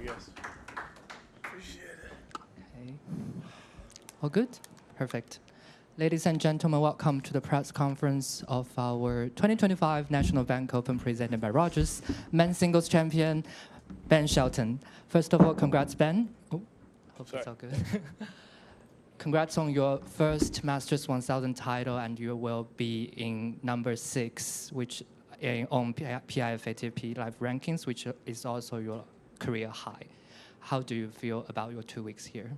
guys. Appreciate it. Okay. All good? Perfect. Ladies and gentlemen, welcome to the press conference of our 2025 National Bank Open presented by Rogers, men's singles champion, Ben Shelton. First of all, congrats, Ben. Oh, hope it's all good. Congrats on your first Masters 1000 title, and you will be in number 6, which on PIF ATP Live rankings, which is also your career high. How do you feel about your 2 weeks here?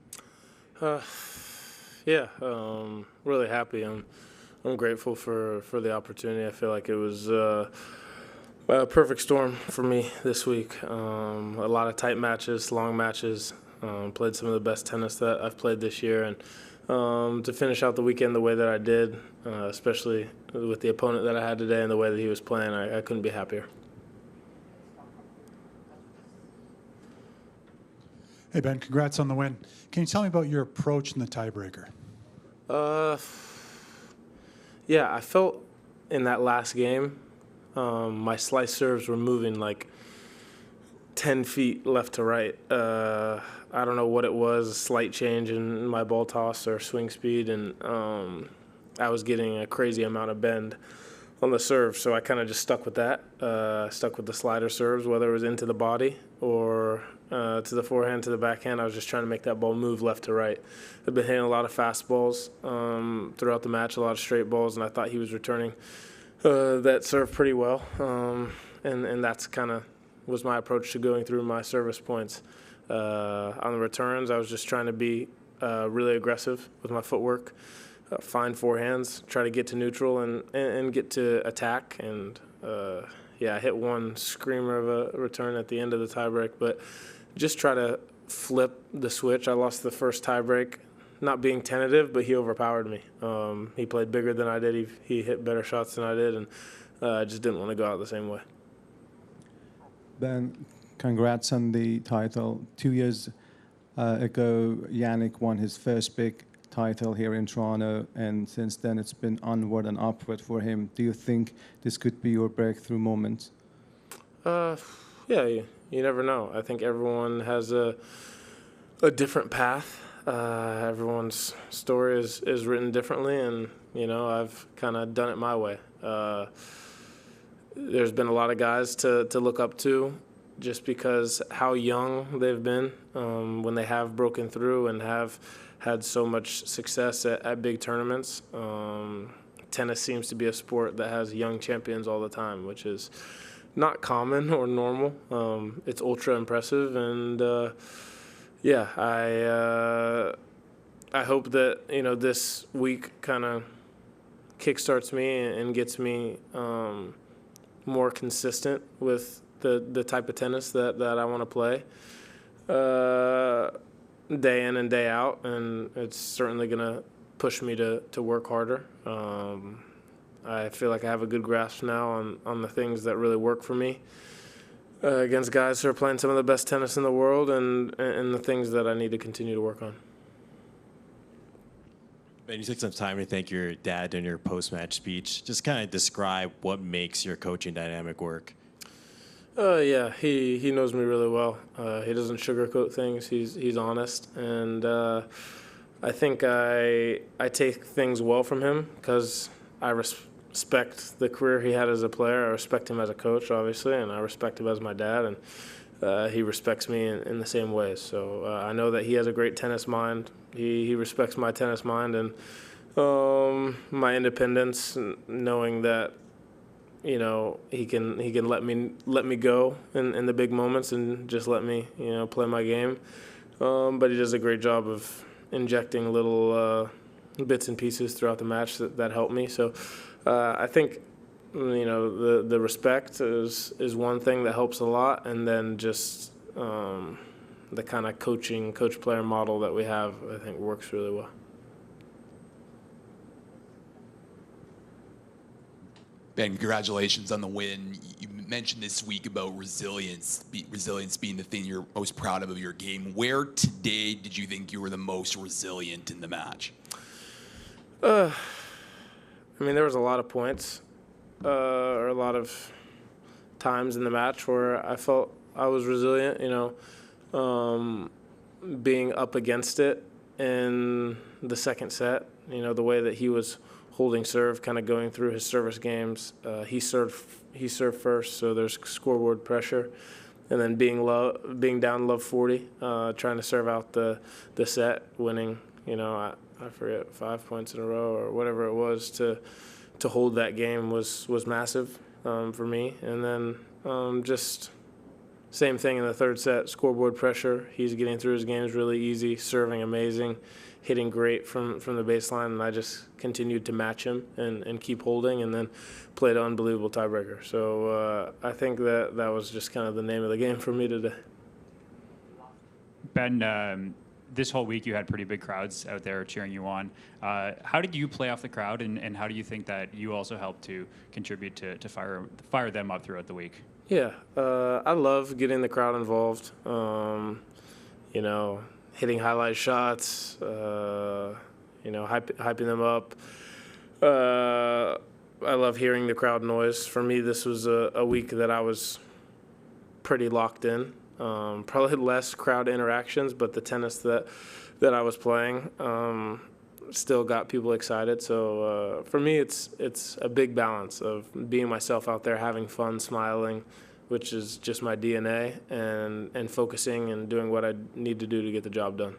Yeah, really happy. I'm grateful for the opportunity. I feel like it was a perfect storm for me this week. A lot of tight matches, long matches. Played some of the best tennis that I've played this year, and to finish out the weekend the way that I did, especially with the opponent that I had today and the way that he was playing, I couldn't be happier. Hey, Ben, congrats on the win. Can you tell me about your approach in the tiebreaker? Yeah, I felt in that last game, my slice serves were moving like 10 feet left to right. I don't know what it was, a slight change in my ball toss or swing speed, and I was getting a crazy amount of bend on the serve, so I kind of just stuck with that, stuck with the slider serves, whether it was into the body or to the forehand, to the backhand. I was just trying to make that ball move left to right. I've been hitting a lot of fastballs throughout the match, a lot of straight balls, and I thought he was returning that serve pretty well, and that's kind of was my approach to going through my service points. On the returns, I was just trying to be really aggressive with my footwork, find forehands, try to get to neutral and get to attack. And, I hit one screamer of a return at the end of the tiebreak, but just try to flip the switch. I lost the first tiebreak, not being tentative, but he overpowered me. He played bigger than I did. He hit better shots than I did, and I just didn't want to go out the same way. Ben, congrats on the title. 2 years ago, Yannick won his first big title here in Toronto, and since then it's been onward and upward for him. Do you think this could be your breakthrough moment? Yeah, you never know. I think everyone has a different path. Everyone's story is written differently, and, I've kind of done it my way. There's been a lot of guys to look up to just because how young they've been when they have broken through and have had so much success at big tournaments. Tennis seems to be a sport that has young champions all the time, which is not common or normal. It's ultra impressive, and I hope that this week kind of kickstarts me and gets me more consistent with the type of tennis that I want to play day in and day out, and it's certainly going to push me to work harder. I feel like I have a good grasp now on the things that really work for me against guys who are playing some of the best tennis in the world, and the things that I need to continue to work on. Ben, you took some time to thank your dad in your post-match speech. Just kind of describe what makes your coaching dynamic work. Yeah, he knows me really well. He doesn't sugarcoat things. He's honest, and I think I take things well from him because I respect the career he had as a player. I respect him as a coach, obviously, and I respect him as my dad, and he respects me in the same way. So I know that he has a great tennis mind. He respects my tennis mind and my independence, knowing that he can let me go in the big moments and just let me play my game. But he does a great job of injecting little bits and pieces throughout the match that help me. So I think the respect is one thing that helps a lot, and then just the kind of coach-player model that we have, I think, works really well. Ben, congratulations on the win. You mentioned this week about resilience being the thing you're most proud of your game. Where today did you think you were the most resilient in the match? There was a lot of points or a lot of times in the match where I felt I was resilient. being up against it in the second set. You know, the way that he was holding serve, kind of going through his service games. He served first, so there's scoreboard pressure. And then being down love 40, trying to serve out the set, winning, you know, I forget, 5 points in a row or whatever it was to hold that game was massive for me. And then just same thing in the third set, scoreboard pressure. He's getting through his games really easy, serving amazing, hitting great from the baseline, and I just continued to match him and keep holding, and then played an unbelievable tiebreaker. So I think that was just kind of the name of the game for me today. Ben, this whole week you had pretty big crowds out there cheering you on. How did you play off the crowd, and how do you think that you also helped to contribute to fire them up throughout the week? Yeah, I love getting the crowd involved. You know, hitting highlight shots, you know, hyping them up. I love hearing the crowd noise. For me, this was a week that I was pretty locked in. Probably less crowd interactions, but the tennis that I was playing still got people excited. So for me, it's a big balance of being myself out there, having fun, smiling, which is just my DNA, and focusing and doing what I need to do to get the job done.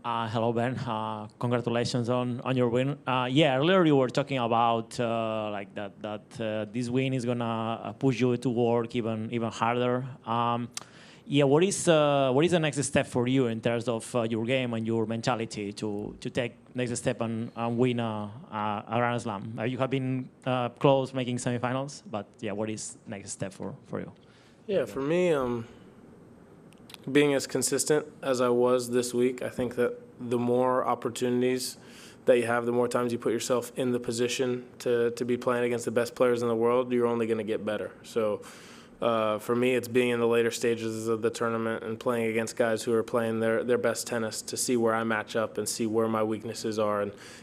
Hello, Ben. Congratulations on your win. Yeah, earlier you were talking about like that this win is gonna push you to work even harder. Yeah, what is the next step for you in terms of your game and your mentality to take next step and win a Grand Slam? You have been close making semifinals, but yeah, what is next step for you? Yeah, for me, being as consistent as I was this week, I think that the more opportunities that you have, the more times you put yourself in the position to be playing against the best players in the world, you're only going to get better. So for me, it's being in the later stages of the tournament and playing against guys who are playing their best tennis to see where I match up and see where my weaknesses are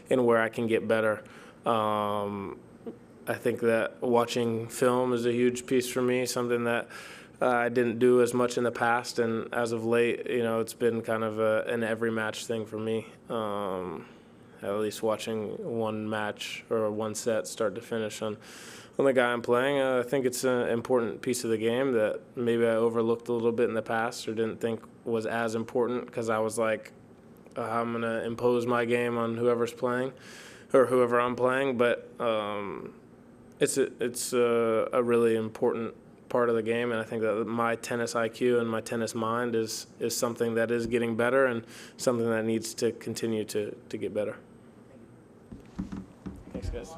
and where I can get better. I think that watching film is a huge piece for me, something that I didn't do as much in the past, and as of late, you know, it's been kind of an every match thing for me. At least watching one match or one set start to finish on the guy I'm playing. I think it's an important piece of the game that maybe I overlooked a little bit in the past or didn't think was as important because I was like, I'm going to impose my game on whoever's playing or whoever I'm playing. But it's a really important part of the game, and I think that my tennis IQ and my tennis mind is something that is getting better and something that needs to continue to get better. Thanks, guys.